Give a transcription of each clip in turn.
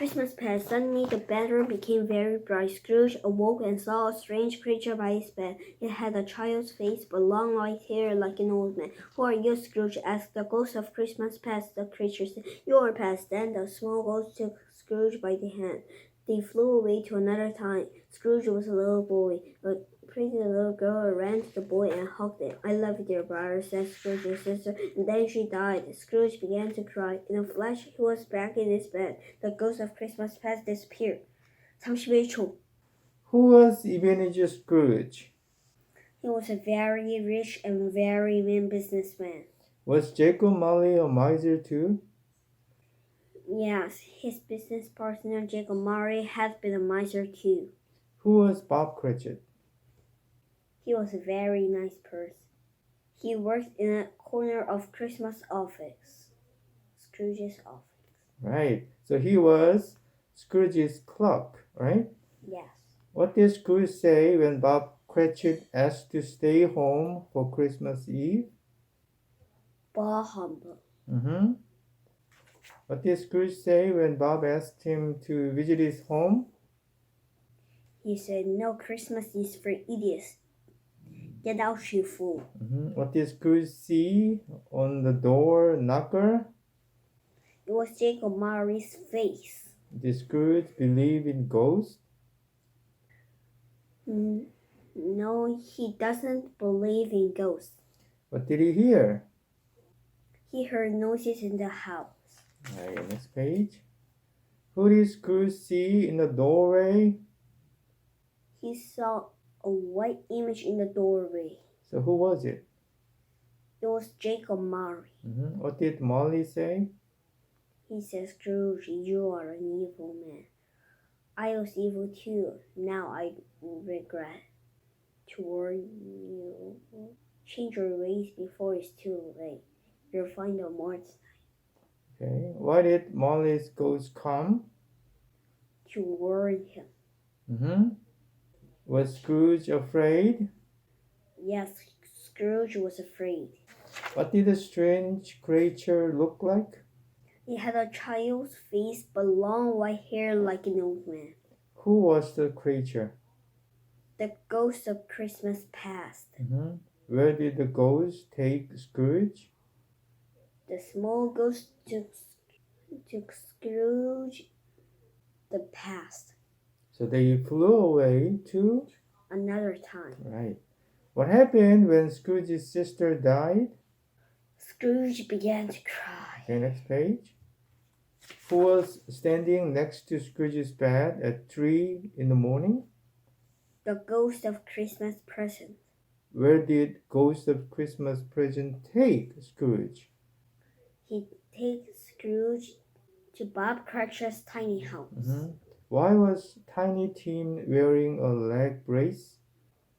Christmas passed. Suddenly the bedroom became very bright. Scrooge awoke and saw a strange creature by his bed. It had a child's face, but long white hair like an old man. "Who are you, Scrooge?" asked the ghost of Christmas past. The creature said, "You are past." Then the small ghost took Scrooge by the hand. They flew away to another time. Scrooge was a little boy. A pretty little girl ran to the boy and hugged him. "I love you, dear brother," said Scrooge's sister, and then she died. Scrooge began to cry. In a flash, he was back in his bed. The ghost of Christmas past disappeared. 31초. Who was Ebenezer Scrooge? He was a very rich and very mean businessman. Was Jacob Marley a miser too? Yes, his business partner Jacob Marley had been a miser too. Who was Bob Cratchit? He was a very nice person. He worked in a corner of Christmas office. Scrooge's office. Right. So he was Scrooge's clerk, right? Yes. What did Scrooge say when Bob Cratchit asked to stay home for Christmas Eve? Bah humbug. Mm-hmm. What did Scrooge say when Bob asked him to visit his home? He said, "No, Christmas is for idiots. Get out, you fool." Mm-hmm. What did Scrooge see on the door knocker? It was Jacob Marley's face. Did Scrooge believe in ghosts? No, he doesn't believe in ghosts. What did he hear? He heard noises in the house. Right, next page. Who did Scrooge see in the doorway? He saw a white image in the doorway. So who was it? It was Jacob Marley. Mm-hmm. What did Molly say? He said, "Scrooge, you are an evil man. I was evil too. Now I regret to warn you. Change your ways before it's too late. You'll find out more tonight." Okay. Why did Molly's ghost come? To warn him. Mm-hmm. Was Scrooge afraid? Yes, Scrooge was afraid. What did the strange creature look like? He had a child's face but long white hair like an old man. Who was the creature? The ghost of Christmas past. Mm-hmm. Where did the ghost take Scrooge? The small ghost took Scrooge the past. So they flew away to? Another time. Right. What happened when Scrooge's sister died? Scrooge began to cry. Okay, next page. Who was standing next to Scrooge's bed at 3 in the morning? The ghost of Christmas present. Where did Ghost of Christmas Present take Scrooge? He takes Scrooge to Bob Cratchit's tiny house. Mm-hmm. Why was Tiny Tim wearing a leg brace?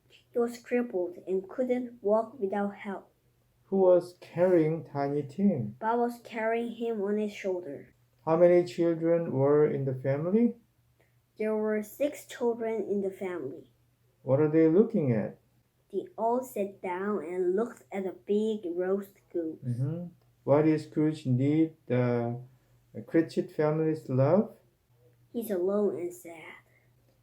He was crippled and couldn't walk without help. Who was carrying Tiny Tim? Bob was carrying him on his shoulder. How many children were in the family? There were 6 children in the family. What are they looking at? They all sat down and looked at a big roast goose. Mm-hmm. Why did Scrooge need the Cratchit family's love? He's alone and sad.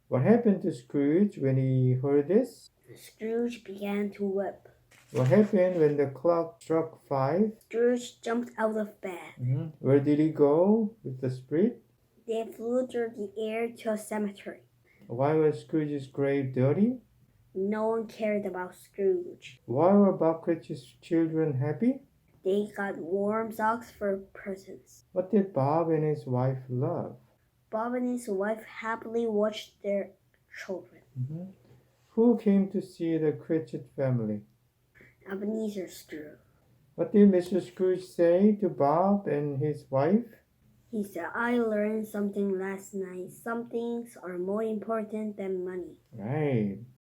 What happened to Scrooge when he heard this? Scrooge began to weep. What happened when the clock struck 5? Scrooge jumped out of bed. Mm-hmm. Where did he go with the spirit? They flew through the air to a cemetery. Why was Scrooge's grave dirty? No one cared about Scrooge. Why were Bob Cratchit's children happy? They got warm socks for presents. What did Bob and his wife love? Bob and his wife happily watched their children. Mm-hmm. Who came to see the Cratchit family? Ebenezer Scrooge. What did Mr. Scrooge say to Bob and his wife? He said, "I learned something last night. Some things are more important than money." Right.